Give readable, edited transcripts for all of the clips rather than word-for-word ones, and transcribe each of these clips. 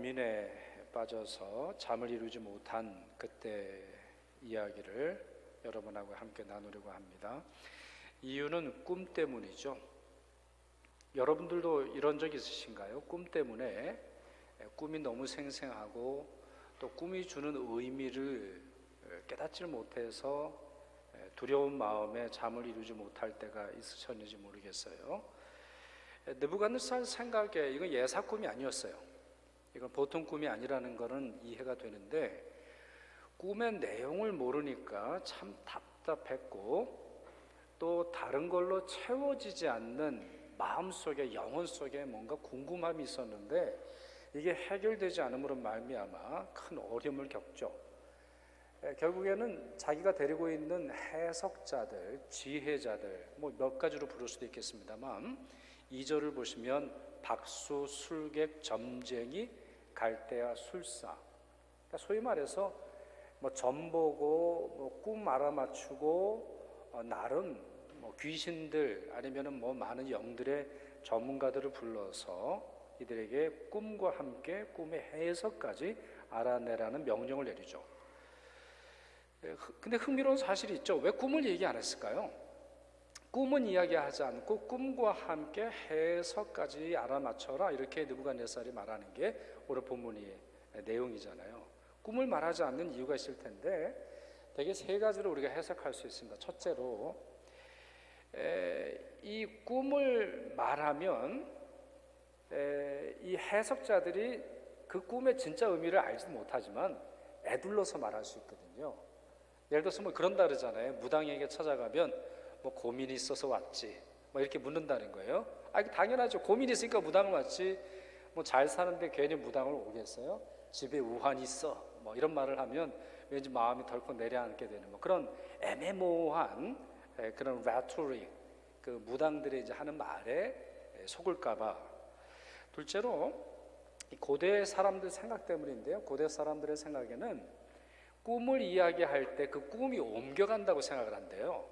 고민에 빠져서 잠을 이루지 못한 그때 이야기를 여러분하고 함께 나누려고 합니다. 이유는 꿈 때문이죠. 여러분들도 이런 적 있으신가요? 꿈 때문에 꿈이 너무 생생하고 또 꿈이 주는 의미를 깨닫지 못해서 두려운 마음에 잠을 이루지 못할 때가 있으셨는지 모르겠어요. 느부갓네살 생각에 이건 예사 꿈이 아니었어요. 이건 보통 꿈이 아니라는 것은 이해가 되는데 꿈의 내용을 모르니까 참 답답했고 또 다른 걸로 채워지지 않는 마음속에 영혼 속에 뭔가 궁금함이 있었는데 이게 해결되지 않음으로 말미암아 큰 어려움을 겪죠. 결국에는 자기가 데리고 있는 해석자들, 지혜자들 뭐 몇 가지로 부를 수도 있겠습니다만 2절을 보시면 박수, 술객, 점쟁이, 갈대아, 술사. 그러니까 소위 말해서 뭐 점보고 뭐 꿈 알아맞추고 나름 뭐 귀신들 아니면은 뭐 많은 영들의 전문가들을 불러서 이들에게 꿈과 함께 꿈의 해석까지 알아내라는 명령을 내리죠. 근데 흥미로운 사실이 있죠. 왜 꿈을 얘기 안 했을까요? 꿈은 이야기하지 않고 꿈과 함께 해석까지 알아맞혀라 이렇게 느부갓네살이 말하는 게 오늘 본문의 내용이잖아요. 꿈을 말하지 않는 이유가 있을 텐데 대개 세 가지로 우리가 해석할 수 있습니다. 첫째로 이 꿈을 말하면 이 해석자들이 그 꿈의 진짜 의미를 알지 못하지만 애둘러서 말할 수 있거든요. 예를 들어서 뭐 그런다 그러잖아요. 무당에게 찾아가면 뭐 고민이 있어서 왔지 뭐 이렇게 묻는다는 거예요. 당연하죠. 고민이 있으니까 무당을 왔지 뭐 잘 사는데 괜히 무당을 오겠어요? 집에 우환이 있어 뭐 이런 말을 하면 왠지 마음이 덜컥 내려앉게 되는 뭐 그런 애매모호한 그런 레토릭, 그 무당들이 이제 하는 말에 속을까봐. 둘째로 고대 사람들 생각 때문인데요. 고대 사람들의 생각에는 꿈을 이야기할 때 그 꿈이 옮겨간다고 생각을 한대요.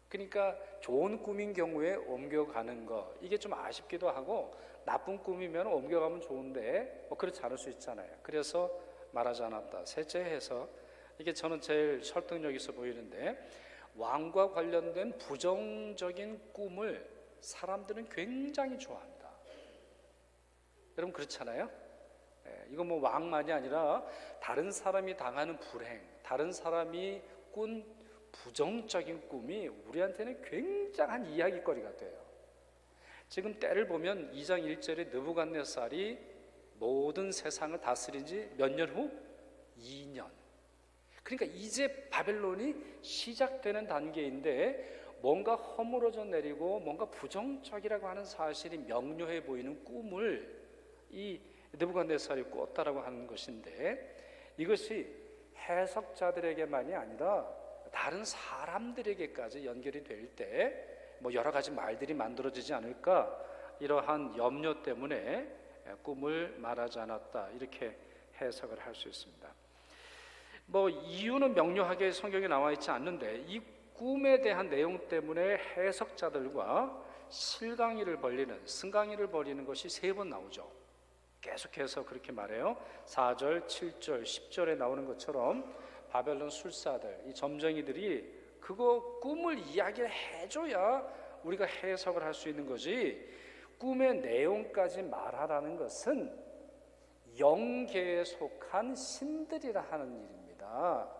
그러니까 좋은 꿈인 경우에 옮겨가는 거 이게 좀 아쉽기도 하고 나쁜 꿈이면 옮겨가면 좋은데 뭐 그렇지 않을 수 있잖아요. 그래서 말하지 않았다. 셋째 해서 이게 저는 제일 설득력 있어 보이는데 왕과 관련된 부정적인 꿈을 사람들은 굉장히 좋아합니다. 여러분 그렇잖아요? 이건 뭐 왕만이 아니라 다른 사람이 당하는 불행, 다른 사람이 꾼 부정적인 꿈이 우리한테는 굉장한 이야기거리가 돼요. 지금 때를 보면 2장 1절에 느부갓네살이 모든 세상을 다스린 지 몇 년 후? 2년. 그러니까 이제 바벨론이 시작되는 단계인데 뭔가 허물어져 내리고 뭔가 부정적이라고 하는 사실이 명료해 보이는 꿈을 이 느부갓네살이 꿨다라고 하는 것인데 이것이 해석자들에게만이 아니라 다른 사람들에게까지 연결이 될 때 뭐 여러 가지 말들이 만들어지지 않을까 이러한 염려 때문에 꿈을 말하지 않았다 이렇게 해석을 할 수 있습니다. 뭐 이유는 명료하게 성경에 나와 있지 않는데 이 꿈에 대한 내용 때문에 해석자들과 실강이를 벌리는 승강이를 벌이는 것이 3번 나오죠. 계속해서 그렇게 말해요. 4절, 7절, 10절에 나오는 것처럼 바벨론 술사들, 이 점쟁이들이 그거 꿈을 이야기를 해줘야 우리가 해석을 할 수 있는 거지 꿈의 내용까지 말하라는 것은 영계에 속한 신들이라 하는 일입니다.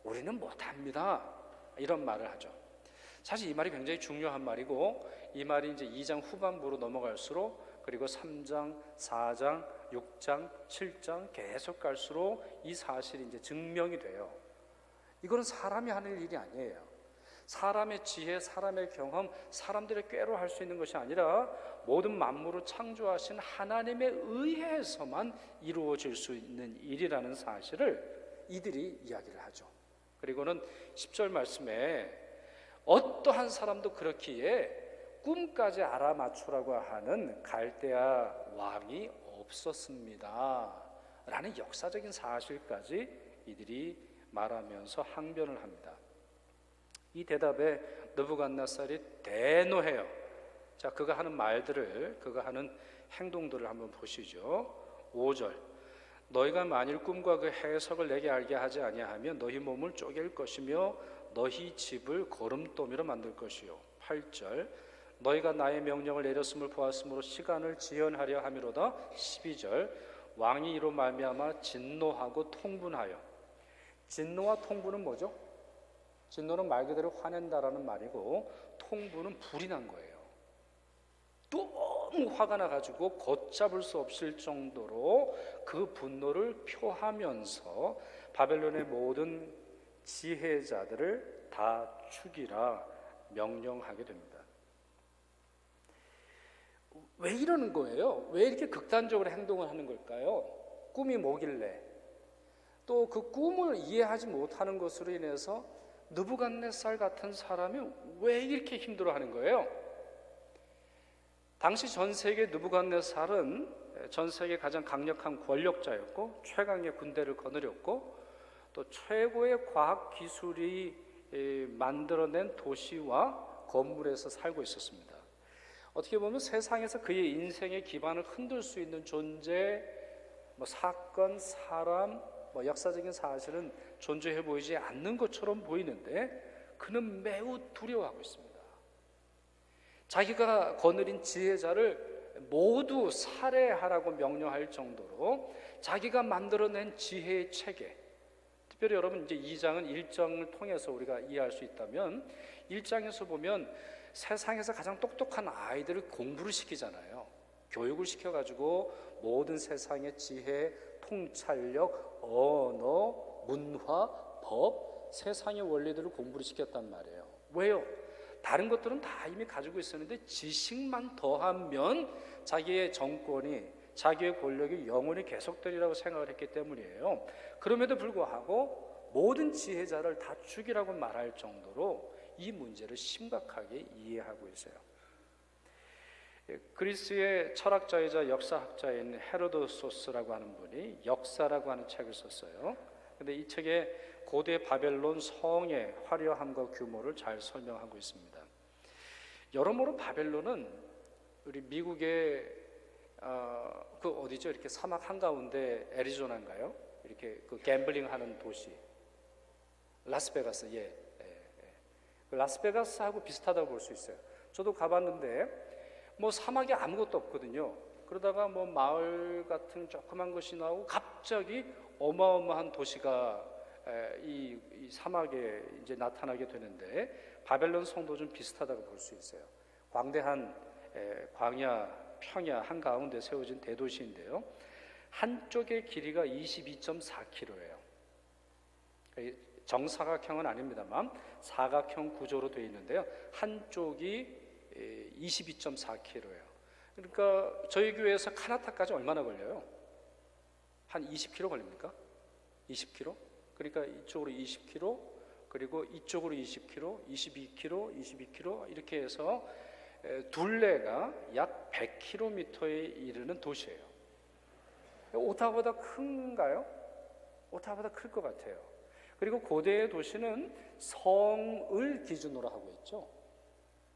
우리는 못합니다. 이런 말을 하죠. 사실 이 말이 굉장히 중요한 말이고 이 말이 이제 2장 후반부로 넘어갈수록 그리고 3장, 4장, 6장, 7장 계속 갈수록 이 사실이 이제 증명이 돼요. 이거는 사람이 하는 일이 아니에요. 사람의 지혜, 사람의 경험, 사람들의 꾀로 할 수 있는 것이 아니라 모든 만물을 창조하신 하나님에 의해서만 이루어질 수 있는 일이라는 사실을 이들이 이야기를 하죠. 그리고는 10절 말씀에 어떠한 사람도 그렇기에 꿈까지 알아맞추라고 하는 갈대아 왕이 없었습니다 라는 역사적인 사실까지 이들이 말하면서 항변을 합니다. 이 대답에 느부갓네살이 대노해요. 자, 그가 하는 말들을, 그가 하는 행동들을 한번 보시죠. 5절 너희가 만일 꿈과 그 해석을 내게 알게 하지 아니하면 너희 몸을 쪼갤 것이며 너희 집을 거름더미로 만들 것이요. 8절 너희가 나의 명령을 내렸음을 보았으므로 시간을 지연하려 함이로다. 12절 왕이 이로 말미암아 진노하고 통분하여. 진노와 통분은 뭐죠? 진노는 말 그대로 화낸다라는 말이고 통분은 불이 난 거예요. 너무 화가 나가지고 걷잡을 수 없을 정도로 그 분노를 표하면서 바벨론의 모든 지혜자들을 다 죽이라 명령하게 됩니다. 왜 이러는 거예요? 왜 이렇게 극단적으로 행동을 하는 걸까요? 꿈이 뭐길래? 또 그 꿈을 이해하지 못하는 것으로 인해서 느부갓네살 같은 사람이 왜 이렇게 힘들어하는 거예요? 당시 전 세계 느부갓네살은 전 세계 가장 강력한 권력자였고 최강의 군대를 거느렸고 또 최고의 과학 기술이 만들어낸 도시와 건물에서 살고 있었습니다. 어떻게 보면 세상에서 그의 인생의 기반을 흔들 수 있는 존재, 사건, 사람, 역사적인 사실은 존재해 보이지 않는 것처럼 보이는데 그는 매우 두려워하고 있습니다. 자기가 거느린 지혜자를 모두 살해하라고 명령할 정도로 자기가 만들어낸 지혜의 체계, 특별히 여러분 이제 2장은 1장을 통해서 우리가 이해할 수 있다면 1장에서 보면 세상에서 가장 똑똑한 아이들을 공부를 시키잖아요. 교육을 시켜가지고 모든 세상의 지혜, 통찰력, 언어, 문화, 법, 세상의 원리들을 공부를 시켰단 말이에요. 왜요? 다른 것들은 다 이미 가지고 있었는데 지식만 더하면 자기의 정권이, 자기의 권력이 영원히 계속되리라고 생각을 했기 때문이에요. 그럼에도 불구하고 모든 지혜자를 다 죽이라고 말할 정도로 이 문제를 심각하게 이해하고 있어요. 그리스의 철학자이자 역사학자인 헤로도소스라고 하는 분이 역사라고 하는 책을 썼어요. 근데 이 책에 고대 바벨론 성의 화려함과 규모를 잘 설명하고 있습니다. 여러모로 바벨론은 우리 미국의 그 어디죠? 이렇게 사막 한가운데 애리조나인가요? 이렇게 그 갬블링하는 도시 라스베가스, 그 라스베가스하고 비슷하다고 볼 수 있어요. 저도 가봤는데 사막에 아무것도 없거든요. 그러다가 마을 같은 조그만 것이 나오고 갑자기 어마어마한 도시가 이 사막에 이제 나타나게 되는데 바벨론 성도 좀 비슷하다고 볼 수 있어요. 광대한 광야, 평야 한가운데 세워진 대도시인데요. 한쪽의 길이가 22.4km예요. 정사각형은 아닙니다만 사각형 구조로 되어 있는데요. 한쪽이 22.4km예요. 그러니까 저희 교회에서 카나타까지 얼마나 걸려요? 한 20km 걸립니까? 20km? 그러니까 이쪽으로 20km, 그리고 이쪽으로 20km, 22km, 22km 이렇게 해서 둘레가 약 100km에 이르는 도시예요. 오타보다 큰가요? 오타보다 클 것 같아요. 그리고 고대의 도시는 성을 기준으로 하고 있죠.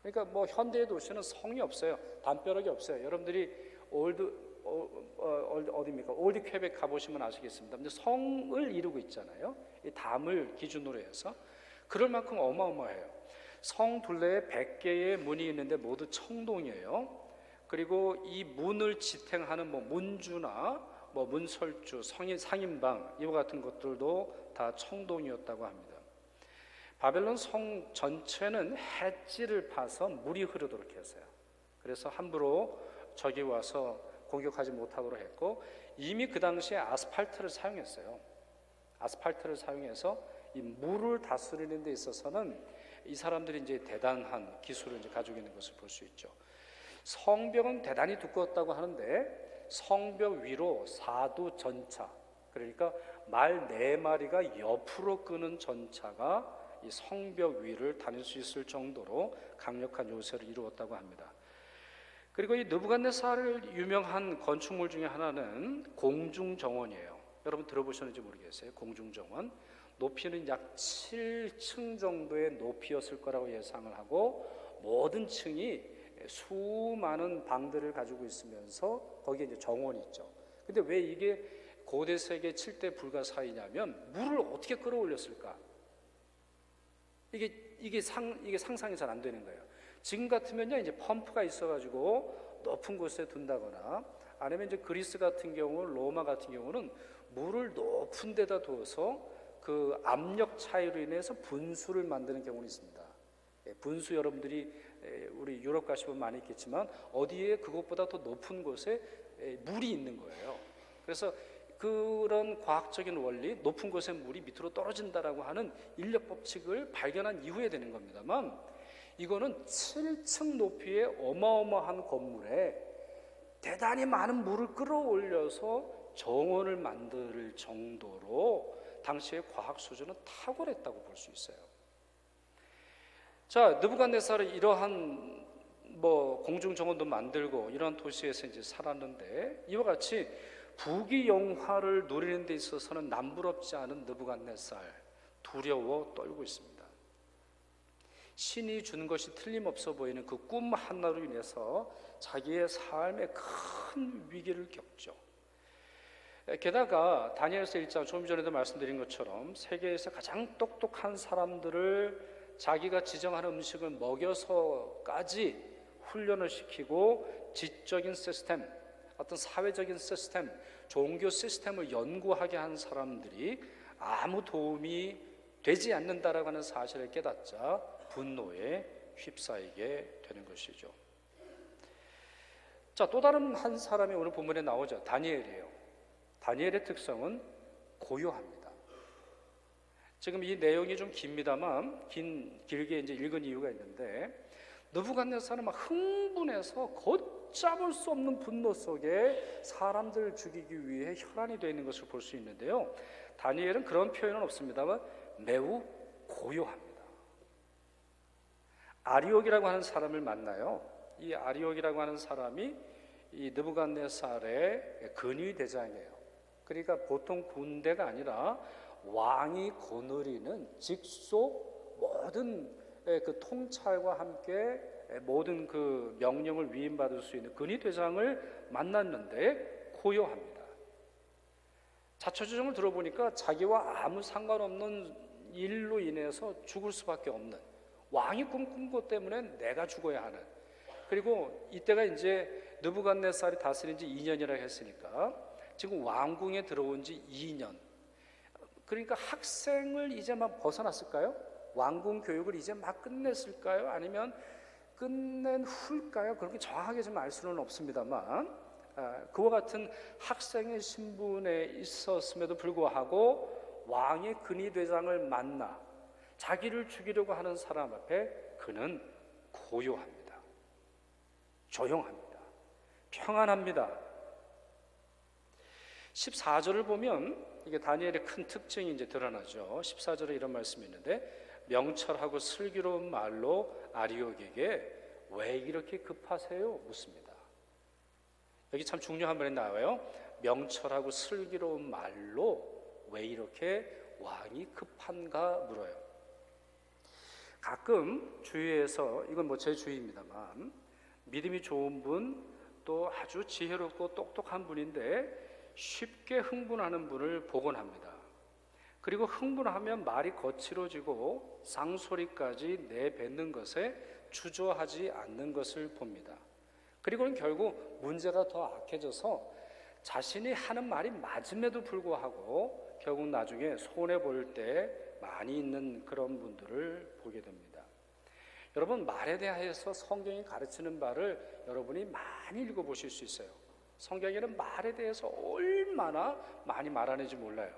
그러니까 현대의 도시는 성이 없어요. 담벼락이 없어요. 여러분들이 어디입니까? 올드 퀘벡 가보시면 아시겠습니다. 근데 성을 이루고 있잖아요. 이 담을 기준으로 해서 그럴 만큼 어마어마해요. 성 둘레에 100개의 문이 있는데 모두 청동이에요. 그리고 이 문을 지탱하는 문주나 문설주, 상인방 이와 같은 것들도 다 청동이었다고 합니다. 바벨론 성 전체는 햇질을 파서 물이 흐르도록 했어요. 그래서 함부로 적이 와서 공격하지 못하도록 했고 이미 그 당시에 아스팔트를 사용했어요. 아스팔트를 사용해서 이 물을 다스리는 데 있어서는 이 사람들이 이제 대단한 기술을 이제 가지고 있는 것을 볼 수 있죠. 성벽은 대단히 두꺼웠다고 하는데 성벽 위로 4두 전차, 그러니까 말 4마리가 옆으로 끄는 전차가 이 성벽 위를 다닐 수 있을 정도로 강력한 요새를 이루었다고 합니다. 그리고 이 느부갓네살을 유명한 건축물 중에 하나는 공중정원이에요. 여러분 들어보셨는지 모르겠어요. 공중정원 높이는 약 7층 정도의 높이였을 거라고 예상을 하고 모든 층이 수많은 방들을 가지고 있으면서 거기에 이제 정원이 있죠. 근데 왜 이게 고대 세계 7대 불가사의냐면 물을 어떻게 끌어올렸을까? 이게 상상이 잘 안 되는 거예요. 지금 같으면요, 이제 펌프가 있어가지고 높은 곳에 둔다거나, 아니면 이제 그리스 같은 경우, 로마 같은 경우는 물을 높은 데다 두어서 그 압력 차이로 인해서 분수를 만드는 경우는 있습니다. 분수 여러분들이 우리 유럽 가시면 많이 있겠지만 어디에 그것보다 더 높은 곳에 물이 있는 거예요. 그래서 그런 과학적인 원리, 높은 곳에 물이 밑으로 떨어진다라고 하는 인력 법칙을 발견한 이후에 되는 겁니다만, 이거는 7층 높이의 어마어마한 건물에 대단히 많은 물을 끌어올려서 정원을 만들 정도로 당시의 과학 수준은 탁월했다고 볼 수 있어요. 자, 느부갓네살은 이러한 공중 정원도 만들고 이러한 도시에서 이제 살았는데, 이와 같이 부귀 영화를 누리는 데 있어서는 남부럽지 않은 느부갓네살, 두려워 떨고 있습니다. 신이 준 것이 틀림없어 보이는 그 꿈 하나로 인해서 자기의 삶에 큰 위기를 겪죠. 게다가 다니엘서 1장, 조금 전에도 말씀드린 것처럼 세계에서 가장 똑똑한 사람들을 자기가 지정하는 음식을 먹여서까지 훈련을 시키고 지적인 시스템, 어떤 사회적인 시스템, 종교 시스템을 연구하게 한 사람들이 아무 도움이 되지 않는다라고 하는 사실을 깨닫자 분노에 휩싸이게 되는 것이죠. 자, 또 다른 한 사람이 오늘 본문에 나오죠. 다니엘이에요. 다니엘의 특성은 고요합니다. 지금 이 내용이 좀 깁니다만 길게 이제 읽은 이유가 있는데, 느부갓네살은 막 흥분해서 걷잡을 수 없는 분노 속에 사람들을 죽이기 위해 혈안이 되어 있는 것을 볼 수 있는데요, 다니엘은 그런 표현은 없습니다만 매우 고요합니다. 아리옥이라고 하는 사람을 만나요. 이 아리옥이라고 하는 사람이 이 느부갓네살의 근위대장이에요. 그러니까 보통 군대가 아니라 왕이 거느리는 직속 모든 그 통찰과 함께 모든 그 명령을 위임받을 수 있는 근위대장을 만났는데 고요합니다. 자초지종을 들어보니까 자기와 아무 상관없는 일로 인해서 죽을 수밖에 없는, 왕이 꿈꾼 것 때문에 내가 죽어야 하는, 그리고 이때가 이제 느부갓네살이 다스린 지 2년이라 했으니까 지금 왕궁에 들어온 지 2년, 그러니까 학생을 이제 막 벗어났을까요? 왕궁 교육을 이제 막 끝냈을까요? 아니면 끝낸 후일까요? 그렇게 정확하게 좀 알 수는 없습니다만, 그와 같은 학생의 신분에 있었음에도 불구하고 왕의 근위대장을 만나 자기를 죽이려고 하는 사람 앞에 그는 고요합니다. 조용합니다. 평안합니다. 14절을 보면 이게 다니엘의 큰 특징이 이제 드러나죠. 14절에 이런 말씀이 있는데, 명철하고 슬기로운 말로 아리옥에게 왜 이렇게 급하세요? 묻습니다. 여기 참 중요한 말이 나와요. 명철하고 슬기로운 말로 왜 이렇게 왕이 급한가 물어요. 가끔 주위에서, 이건 제 주의입니다만, 믿음이 좋은 분, 또 아주 지혜롭고 똑똑한 분인데 쉽게 흥분하는 분을 보곤 합니다. 그리고 흥분하면 말이 거칠어지고 쌍소리까지 내뱉는 것에 주저하지 않는 것을 봅니다. 그리고는 결국 문제가 더 악해져서 자신이 하는 말이 맞음에도 불구하고 결국 나중에 손해볼 때 많이 있는 그런 분들을 보게 됩니다. 여러분, 말에 대해서 성경이 가르치는 바를 여러분이 많이 읽어보실 수 있어요. 성경에는 말에 대해서 얼마나 많이 말하는지 몰라요.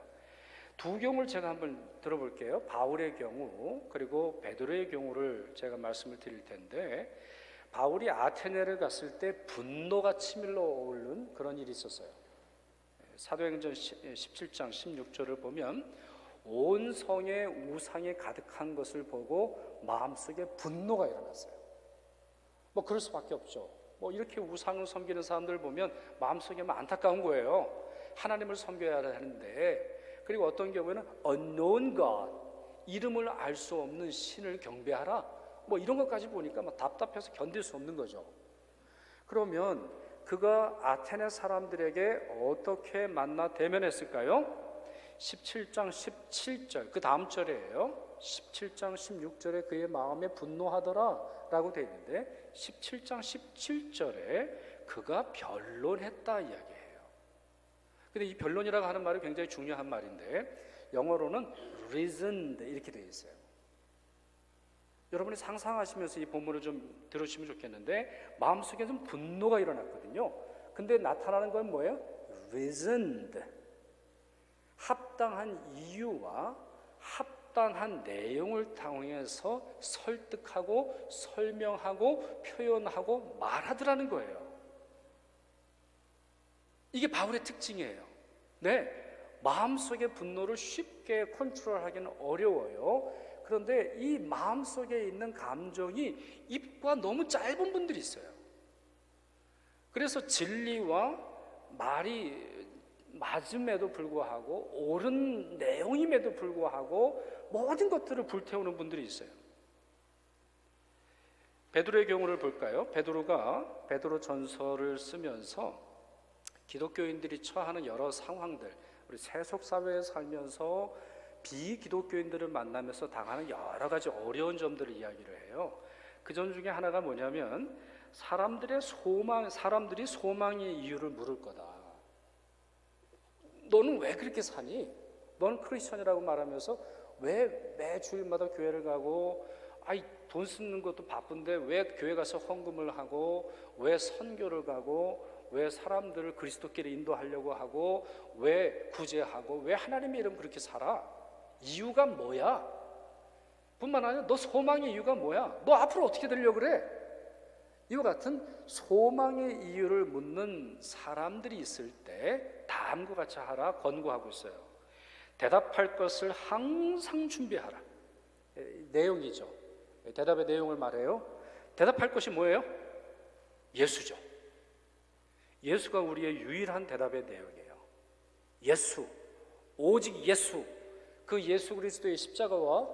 두 경우를 제가 한번 들어볼게요. 바울의 경우 그리고 베드로의 경우를 제가 말씀을 드릴 텐데, 바울이 아테네를 갔을 때 분노가 치밀러 오르는 그런 일이 있었어요. 사도행전 17장 16절을 보면 온 성에 우상이 가득한 것을 보고 마음속에 분노가 일어났어요. 그럴 수밖에 없죠. 이렇게 우상을 섬기는 사람들 보면 마음속에 안타까운 거예요. 하나님을 섬겨야 하는데, 그리고 어떤 경우에는 unknown God, 이름을 알 수 없는 신을 경배하라, 이런 것까지 보니까 답답해서 견딜 수 없는 거죠. 그러면 그가 아테네 사람들에게 어떻게 만나 대면했을까요? 17장 17절, 그 다음 절이에요. 17장 16절에 그의 마음에 분노하더라 라고 되어 있는데 17장 17절에 그가 변론했다 이야기해요. 근데 이 변론이라고 하는 말이 굉장히 중요한 말인데 영어로는 reasoned 이렇게 되어 있어요. 여러분이 상상하시면서 이 본문을 좀 들으시면 좋겠는데 마음속에 좀 분노가 일어났거든요. 근데 나타나는 건 뭐예요? reasoned, 합당한 이유와 합당한 내용을 통해서 설득하고 설명하고 표현하고 말하더라는 거예요. 이게 바울의 특징이에요. 네, 마음속의 분노를 쉽게 컨트롤하기는 어려워요. 그런데 이 마음속에 있는 감정이 입과 너무 짧은 분들이 있어요. 그래서 진리와 말이 맞음에도 불구하고 옳은 내용임에도 불구하고 모든 것들을 불태우는 분들이 있어요. 베드로의 경우를 볼까요? 베드로 전서를 쓰면서 기독교인들이 처하는 여러 상황들, 우리 세속 사회에 살면서 비기독교인들을 만나면서 당하는 여러 가지 어려운 점들을 이야기를 해요. 그 점 중에 하나가 뭐냐면 사람들이 소망의 이유를 물을 거다. 너는 왜 그렇게 사니? 너는 크리스천이라고 말하면서 왜 매 주일마다 교회를 가고 돈 쓰는 것도 바쁜데 왜 교회 가서 헌금을 하고 왜 선교를 가고 왜 사람들을 그리스도께로 인도하려고 하고 왜 구제하고 왜 하나님의 이름 그렇게 살아? 이유가 뭐야? 뿐만 아니라 너 소망의 이유가 뭐야? 너 앞으로 어떻게 되려고 그래? 이와 같은 소망의 이유를 묻는 사람들이 있을 때 다음과 같이 하라 권고하고 있어요. 대답할 것을 항상 준비하라. 내용이죠. 대답의 내용을 말해요. 대답할 것이 뭐예요? 예수죠. 예수가 우리의 유일한 대답의 내용이에요. 예수, 오직 예수. 그 예수 그리스도의 십자가와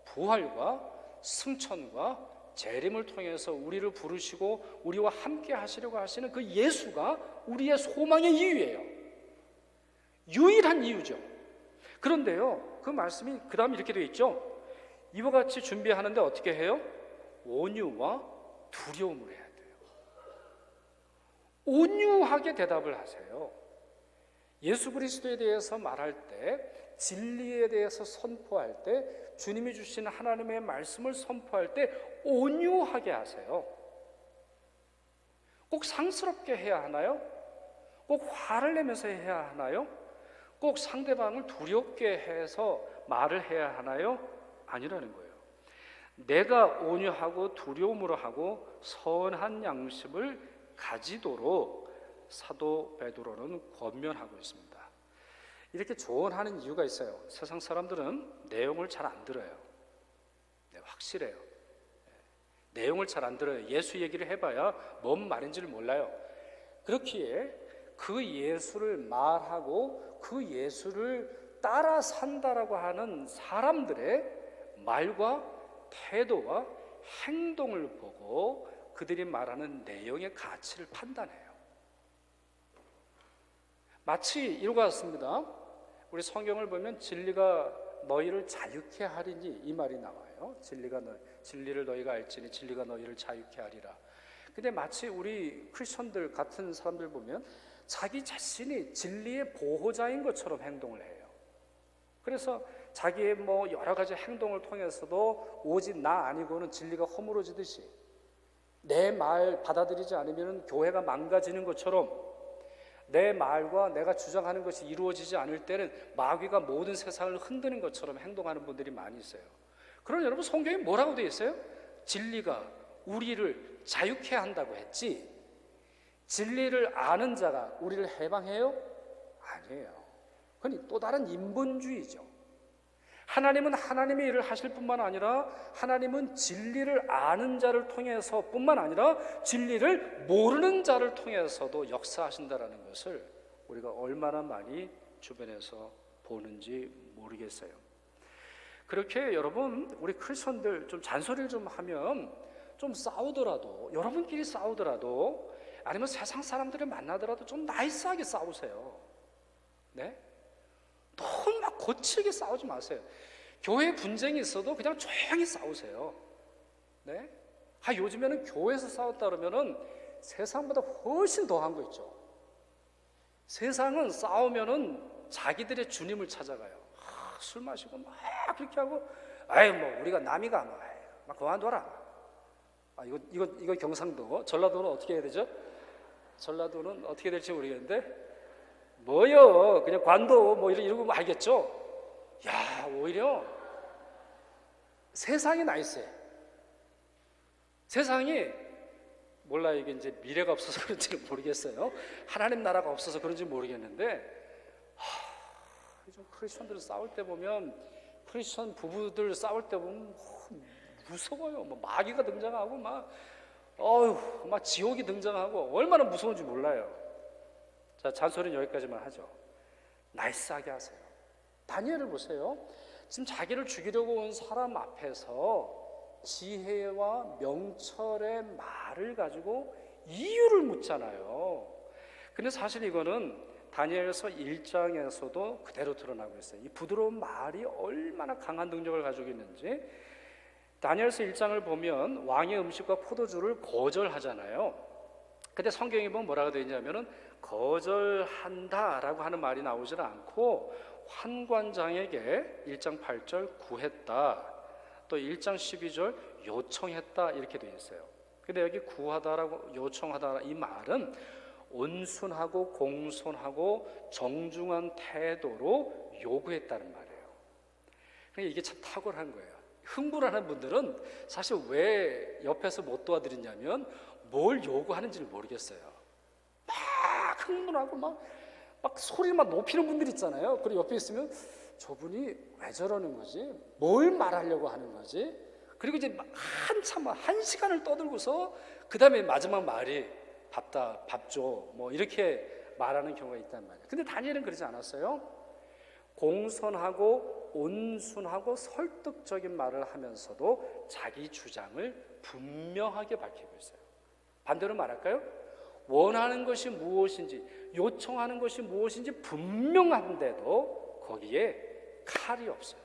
부활과 승천과 재림을 통해서 우리를 부르시고 우리와 함께 하시려고 하시는 그 예수가 우리의 소망의 이유예요. 유일한 이유죠. 그런데요, 그 말씀이 그 다음 이렇게 되어 있죠. 이와 같이 준비하는데 어떻게 해요? 온유와 두려움을 해야 돼요. 온유하게 대답을 하세요. 예수 그리스도에 대해서 말할 때, 진리에 대해서 선포할 때, 주님이 주신 하나님의 말씀을 선포할 때 온유하게 하세요. 꼭 상스럽게 해야 하나요? 꼭 화를 내면서 해야 하나요? 꼭 상대방을 두렵게 해서 말을 해야 하나요? 아니라는 거예요. 내가 온유하고 두려움으로 하고 선한 양심을 가지도록 사도 베드로는 권면하고 있습니다. 이렇게 조언하는 이유가 있어요. 세상 사람들은 내용을 잘 안 들어요. 네, 확실해요. 내용을 잘 안 들어요. 예수 얘기를 해봐야 뭔 말인지를 몰라요. 그렇기에 그 예수를 말하고 그 예수를 따라 산다라고 하는 사람들의 말과 태도와 행동을 보고 그들이 말하는 내용의 가치를 판단해요. 마치 이러고 같습니다. 우리 성경을 보면 진리가 너희를 자유케 하리니 이 말이 나와요. 진리를 너희가 알지니 진리가 너희를 자유케 하리라. 근데 마치 우리 크리스천들 같은 사람들 보면 자기 자신이 진리의 보호자인 것처럼 행동을 해요. 그래서 자기의 여러 가지 행동을 통해서도 오직 나 아니고는 진리가 허물어지듯이 내 말 받아들이지 않으면 교회가 망가지는 것처럼 내 말과 내가 주장하는 것이 이루어지지 않을 때는 마귀가 모든 세상을 흔드는 것처럼 행동하는 분들이 많이 있어요. 그럼 여러분 성경에 뭐라고 되어 있어요? 진리가 우리를 자유케 한다고 했지 진리를 아는 자가 우리를 해방해요? 아니에요. 그건 또 다른 인본주의죠. 하나님은 하나님의 일을 하실 뿐만 아니라 하나님은 진리를 아는 자를 통해서 뿐만 아니라 진리를 모르는 자를 통해서도 역사하신다는 것을 우리가 얼마나 많이 주변에서 보는지 모르겠어요. 그렇게 여러분 우리 크리스천들 좀 잔소리를 좀 하면 좀 싸우더라도 여러분끼리 싸우더라도 아니면 세상 사람들을 만나더라도 좀 나이스하게 싸우세요. 네? 너무 막 거칠게 싸우지 마세요. 교회 분쟁이 있어도 그냥 조용히 싸우세요. 네? 요즘에는 교회에서 싸웠다 그러면은 세상보다 훨씬 더한 거 있죠. 세상은 싸우면은 자기들의 주님을 찾아가요. 술 마시고 막 그렇게 하고, 뭐 우리가 남이가 막 그만둬라. 이거 경상도, 전라도는 어떻게 해야 되죠? 전라도는 어떻게 될지 모르겠는데, 뭐요? 그냥 관도 뭐 이러고 알겠죠? 야, 오히려 세상이 나이스해. 세상이 몰라, 이게 이제 미래가 없어서 그런지는 모르겠어요. 하나님 나라가 없어서 그런지 모르겠는데, 요즘 크리스천들 싸울 때 보면, 크리스천 부부들 싸울 때 보면 무서워요. 마귀가 등장하고 막 지옥이 등장하고 얼마나 무서운지 몰라요. 자, 잔소리는 여기까지만 하죠. 나이스하게 하세요. 다니엘을 보세요. 지금 자기를 죽이려고 온 사람 앞에서 지혜와 명철의 말을 가지고 이유를 묻잖아요. 근데 사실 이거는 다니엘서 1장에서도 그대로 드러나고 있어요. 이 부드러운 말이 얼마나 강한 능력을 가지고 있는지. 다니엘서 1장을 보면 왕의 음식과 포도주를 거절하잖아요. 근데 성경에 보면 뭐라고 되어 있냐면은 거절한다라고 하는 말이 나오질 않고 환관장에게 1장 8절 구했다, 또 1장 12절 요청했다 이렇게 되어 있어요. 근데 여기 구하다라고 요청하다 이 말은 온순하고 공손하고 정중한 태도로 요구했다는 말이에요. 그러니까 이게 참 탁월한 거예요. 흥분하는 분들은 사실 왜 옆에서 못 도와드리냐면 뭘 요구하는지를 모르겠어요. 막 흥분하고 막 소리를 막 높이는 분들 있잖아요. 그리고 옆에 있으면 저분이 왜 저러는 거지? 뭘 말하려고 하는 거지? 그리고 이제 한참 한 시간을 떠들고서 그 다음에 마지막 말이 밥 줘, 뭐 이렇게 말하는 경우가 있단 말이에요. 근데 다니엘은 그러지 않았어요. 공손하고 온순하고 설득적인 말을 하면서도 자기 주장을 분명하게 밝히고 있어요. 반대로 말할까요? 원하는 것이 무엇인지, 요청하는 것이 무엇인지 분명한데도 거기에 칼이 없어요.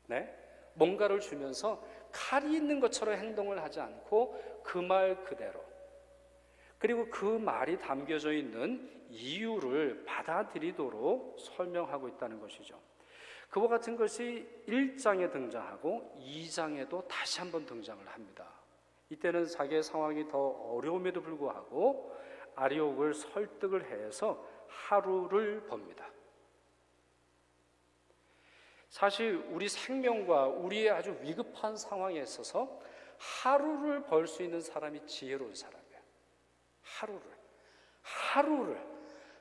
네? 뭔가를 주면서 칼이 있는 것처럼 행동을 하지 않고 그 말 그대로, 그리고 그 말이 담겨져 있는 이유를 받아들이도록 설명하고 있다는 것이죠. 그와 같은 것이 1장에 등장하고 2장에도 다시 한번 등장을 합니다. 이때는 자기의 상황이 더 어려움에도 불구하고 아리옥을 설득을 해서 하루를 법니다. 사실 우리 생명과 우리의 아주 위급한 상황에 있어서 하루를 벌 수 있는 사람이 지혜로운 사람이에요.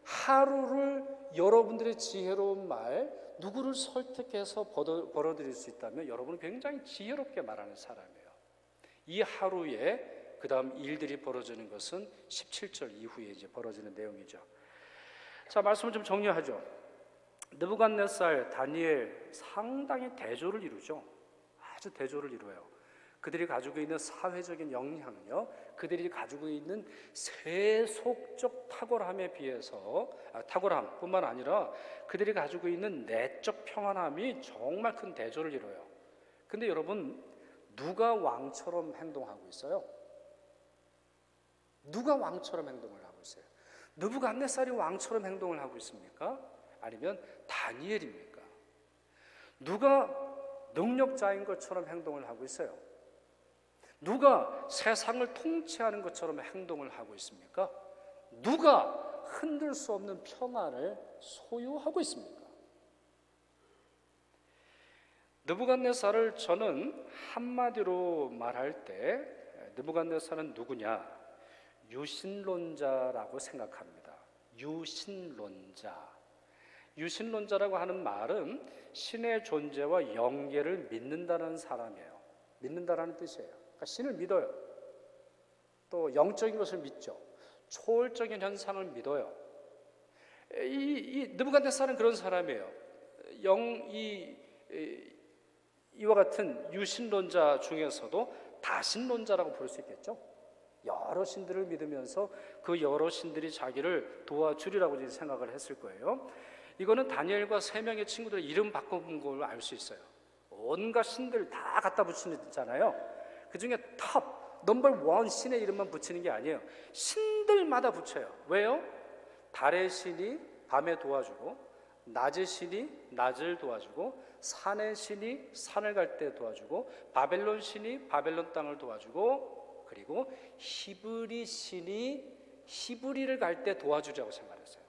하루를 여러분들의 지혜로운 말, 누구를 설득해서 벌어들일 수 있다면 여러분은 굉장히 지혜롭게 말하는 사람이에요. 이 하루에 그 다음 일들이 벌어지는 것은 17절 이후에 이제 벌어지는 내용이죠. 자, 말씀을 좀 정리하죠. 느부갓네살, 다니엘 상당히 대조를 이루죠. 아주 대조를 이루어요. 그들이 가지고 있는 사회적인 영향력, 그들이 가지고 있는 세속적 탁월함에 비해서, 탁월함뿐만 아니라 그들이 가지고 있는 내적 평안함이 정말 큰 대조를 이뤄요. 근데 여러분, 누가 왕처럼 행동하고 있어요? 누가 왕처럼 행동을 하고 있어요? 느부갓네살이 왕처럼 행동을 하고 있습니까? 아니면 다니엘입니까? 누가 능력자인 것처럼 행동을 하고 있어요? 누가 세상을 통치하는 것처럼 행동을 하고 있습니까? 누가 흔들 수 없는 평안을 소유하고 있습니까? 느부갓네살을 저는 한마디로 말할 때 느부갓네살은 누구냐? 유신론자라고 생각합니다. 유신론자라고 하는 말은 신의 존재와 영계를 믿는다는 사람이에요. 믿는다라는 뜻이에요. 그러니까 신을 믿어요. 또 영적인 것을 믿죠. 초월적인 현상을 믿어요. 이 느부갓네살은 그런 사람이에요. 이와 같은 유신론자 중에서도 다신론자라고 볼 수 있겠죠. 여러 신들을 믿으면서 그 여러 신들이 자기를 도와주리라고 이제 생각을 했을 거예요. 이거는 다니엘과 세 명의 친구들의 이름 바꿔본 걸로 알 수 있어요. 온갖 신들 다 갖다 붙이잖아요. 그 중에 탑 넘버 원 신의 이름만 붙이는 게 아니에요. 신들마다 붙여요. 왜요? 달의 신이 밤에 도와주고, 낮의 신이 낮을 도와주고, 산의 신이 산을 갈 때 도와주고, 바벨론 신이 바벨론 땅을 도와주고, 그리고 히브리 신이 히브리를 갈 때 도와주자고 생각했어요.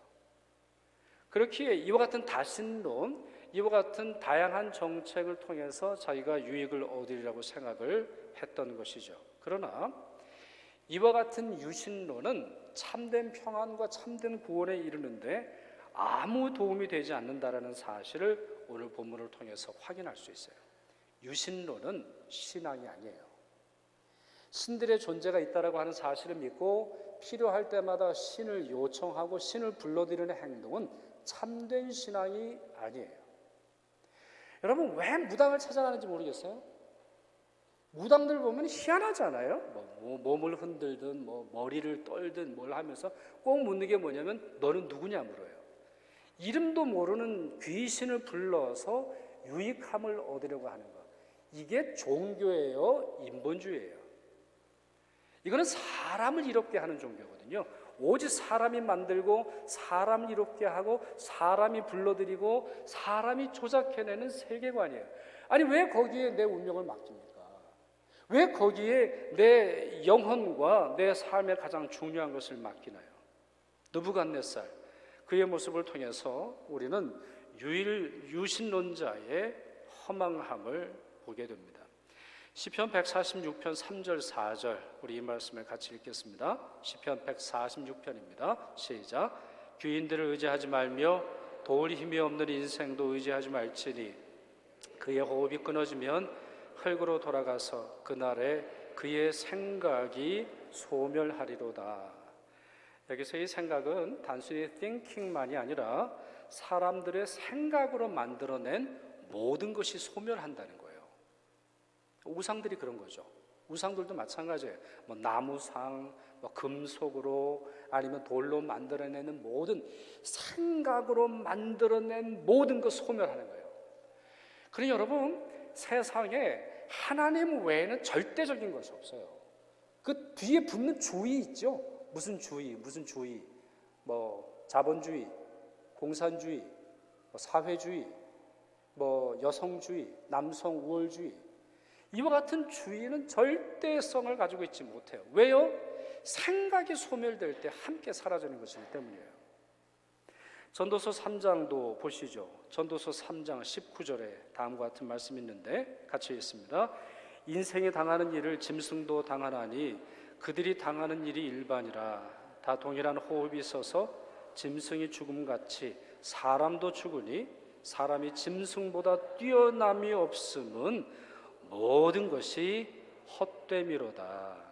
그렇기에 이와 같은 다신론, 이와 같은 다양한 정책을 통해서 자기가 유익을 얻으리라고 생각을 했던 것이죠. 그러나 이와 같은 유신론은 참된 평안과 참된 구원에 이르는데 아무 도움이 되지 않는다라는 사실을 오늘 본문을 통해서 확인할 수 있어요. 유신론은 신앙이 아니에요. 신들의 존재가 있다라고 하는 사실을 믿고 필요할 때마다 신을 요청하고 신을 불러들이는 행동은 참된 신앙이 아니에요. 여러분, 왜 무당을 찾아가는지 모르겠어요? 무당들 보면 희한하잖아요. 몸을 흔들든 머리를 떨든 뭘 하면서 꼭 묻는 게 뭐냐면 너는 누구냐 물어요. 이름도 모르는 귀신을 불러서 유익함을 얻으려고 하는 것. 이게 종교예요? 인본주의예요? 이거는 사람을 이롭게 하는 종교거든요. 오직 사람이 만들고 사람을 이롭게 하고 사람이 불러들이고 사람이 조작해내는 세계관이에요. 아니 왜 거기에 내 운명을 맡깁니까? 왜 거기에 내 영혼과 내 삶의 가장 중요한 것을 맡기나요? 느부갓네살 그의 모습을 통해서 우리는 유신론자의 허망함을 보게 됩니다. 시편 146편 3절 4절 우리 이 말씀을 같이 읽겠습니다. 시편 146편입니다. 시작. 귀인들을 의지하지 말며 도울 힘이 없는 인생도 의지하지 말지니 그의 호흡이 끊어지면 흙으로 돌아가서 그날에 그의 생각이 소멸하리로다. 여기서 이 생각은 단순히 thinking만이 아니라 사람들의 생각으로 만들어낸 모든 것이 소멸한다는 거예요. 우상들이 그런 거죠. 우상들도 마찬가지예요. 나무상, 금속으로 아니면 돌로 만들어내는 모든 생각으로 만들어낸 모든 것 소멸하는 거예요. 그러니 여러분 세상에 하나님 외에는 절대적인 것이 없어요. 그 뒤에 붙는 주의 있죠. 무슨 주의, 자본주의, 공산주의, 사회주의, 여성주의, 남성 우월주의 이와 같은 주의는 절대성을 가지고 있지 못해요. 왜요? 생각이 소멸될 때 함께 사라지는 것이기 때문이에요. 전도서 3장도 보시죠. 전도서 3장 19절에 다음과 같은 말씀이 있는데 같이 읽습니다. 인생이 당하는 일을 짐승도 당하나니 그들이 당하는 일이 일반이라. 다 동일한 호흡이 있어서 짐승이 죽음같이 사람도 죽으니 사람이 짐승보다 뛰어남이 없음은 모든 것이 헛됨이로다.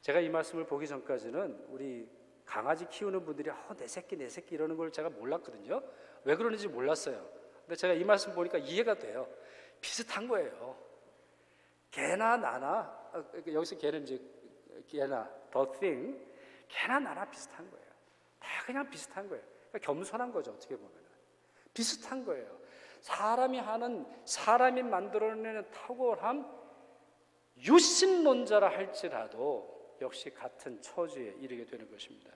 제가 이 말씀을 보기 전까지는 우리 강아지 키우는 분들이 내 새끼 이러는 걸 제가 몰랐거든요. 왜 그러는지 몰랐어요. 근데 제가 이 말씀 보니까 이해가 돼요. 비슷한 거예요. 개나 나나 여기서 개는 이제 개나 the thing 개나 나나 비슷한 거예요. 다 그냥 비슷한 거예요. 그러니까 겸손한 거죠. 어떻게 보면 비슷한 거예요. 사람이 만들어내는 탁월함 유신론자라 할지라도 역시 같은 처지에 이르게 되는 것입니다.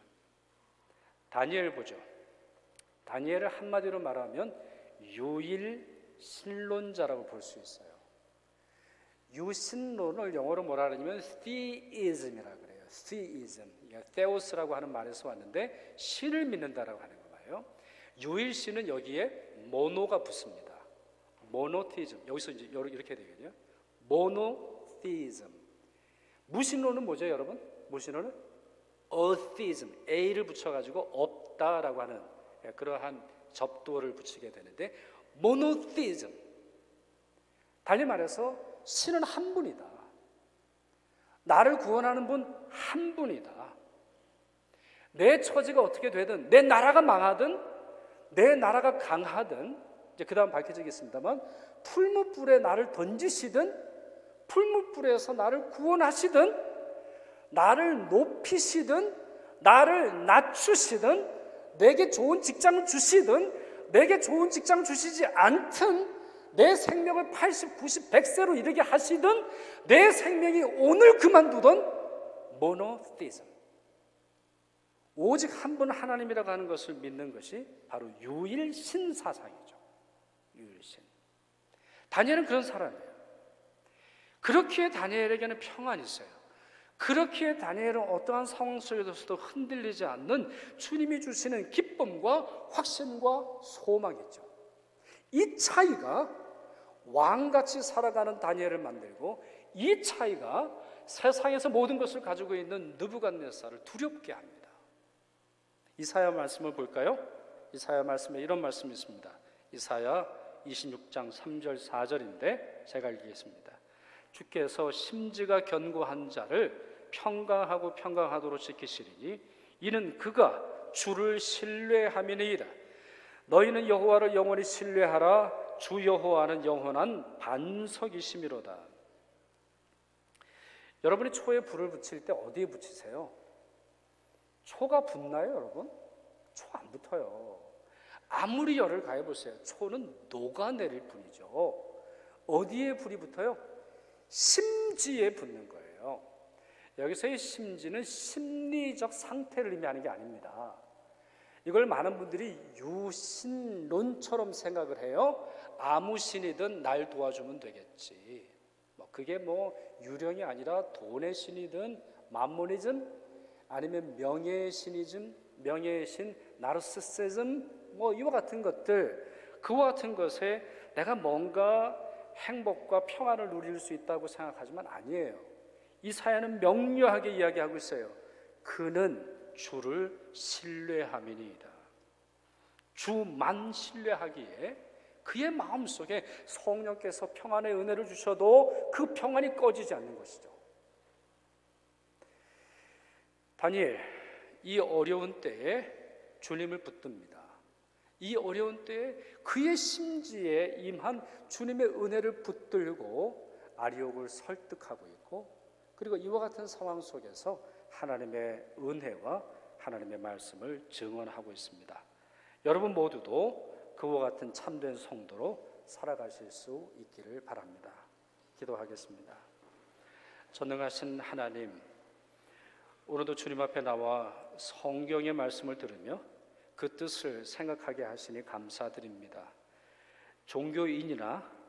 다니엘 보죠. 다니엘을 한마디로 말하면 유일신론자라고 볼 수 있어요. 유신론을 영어로 뭐라 하냐면 theism이라고 그래요. theism, theos라고 하는 말에서 왔는데 신을 믿는다라고 하는 거예요. 유일신은 여기에 모노가 붙습니다. 모노티즘 여기서 이제 이렇게 되거든요. 모노티즘. 무신론은 뭐죠, 여러분? 무신론은 atheism, a를 붙여가지고 없다라고 하는 그러한 접두어를 붙이게 되는데 모노티즘. 달리 말해서 신은 한 분이다. 나를 구원하는 분 한 분이다. 내 처지가 어떻게 되든 내 나라가 망하든 내 나라가 강하든 이제 그 다음 밝혀지겠습니다만 풀무불에 나를 던지시든 풀무불에서 나를 구원하시든 나를 높이시든 나를 낮추시든 내게 좋은 직장을 주시든 내게 좋은 직장 주시지 않든 내 생명을 80, 90, 100세로 이르게 하시든 내 생명이 오늘 그만두던 모노티즘, 오직 한 분 하나님이라고 하는 것을 믿는 것이 바로 유일신 사상이죠. 유일신. 다니엘은 그런 사람이에요. 그렇기에 다니엘에게는 평안이 있어요. 그렇기에 다니엘은 어떠한 상황 속에서도 흔들리지 않는 주님이 주시는 기쁨과 확신과 소망이죠. 이 차이가 왕같이 살아가는 다니엘을 만들고, 이 차이가 세상에서 모든 것을 가지고 있는 느부갓네살을 두렵게 합니다. 이사야 말씀을 볼까요? 이사야 말씀에 이런 말씀이 있습니다. 이사야 26장 3절 4절인데 제가 읽겠습니다. 주께서 심지가 견고한 자를 평강하고 평강하도록 지키시리니 이는 그가 주를 신뢰함이니이다. 너희는 여호와를 영원히 신뢰하라. 주 여호와는 영원한 반석이심이로다. 여러분이 초에 불을 붙일 때 어디에 붙이세요? 초가 붙나요, 여러분? 초 안 붙어요. 아무리 열을 가해보세요. 초는 녹아내릴 뿐이죠. 어디에 불이 붙어요? 심지에 붙는 거예요. 여기서의 심지는 심리적 상태를 의미하는 게 아닙니다. 이걸 많은 분들이 유신론처럼 생각을 해요. 아무 신이든 날 도와주면 되겠지. 그게 유령이 아니라 돈의 신이든 만모니즘 아니면 명예의 신이즘, 명예의 신, 나르시시즘 이와 같은 것들, 그와 같은 것에 내가 뭔가 행복과 평안을 누릴 수 있다고 생각하지만 아니에요. 이사야는 명료하게 이야기하고 있어요. 그는 주를 신뢰함이니이다. 주만 신뢰하기에 그의 마음속에 성령께서 평안의 은혜를 주셔도 그 평안이 꺼지지 않는 것이죠. 다니엘, 이 어려운 때에 주님을 붙듭니다. 이 어려운 때에 그의 심지에 임한 주님의 은혜를 붙들고 아리옥을 설득하고 있고, 그리고 이와 같은 상황 속에서 하나님의 은혜와 하나님의 말씀을 증언하고 있습니다. 여러분 모두도 그와 같은 참된 성도로 살아가실 수 있기를 바랍니다. 기도하겠습니다. 전능하신 하나님, 오늘도 주님 앞에 나와 성경의 말씀을 들으며 그 뜻을 생각하게 하시니 감사드립니다. 종교인이나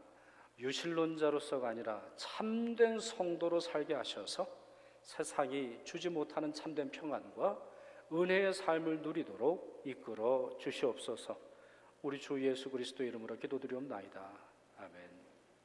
유신론자로서가 아니라 참된 성도로 살게 하셔서 세상이 주지 못하는 참된 평안과 은혜의 삶을 누리도록 이끌어 주시옵소서. 우리 주 예수 그리스도 이름으로 기도드리옵나이다. 아멘.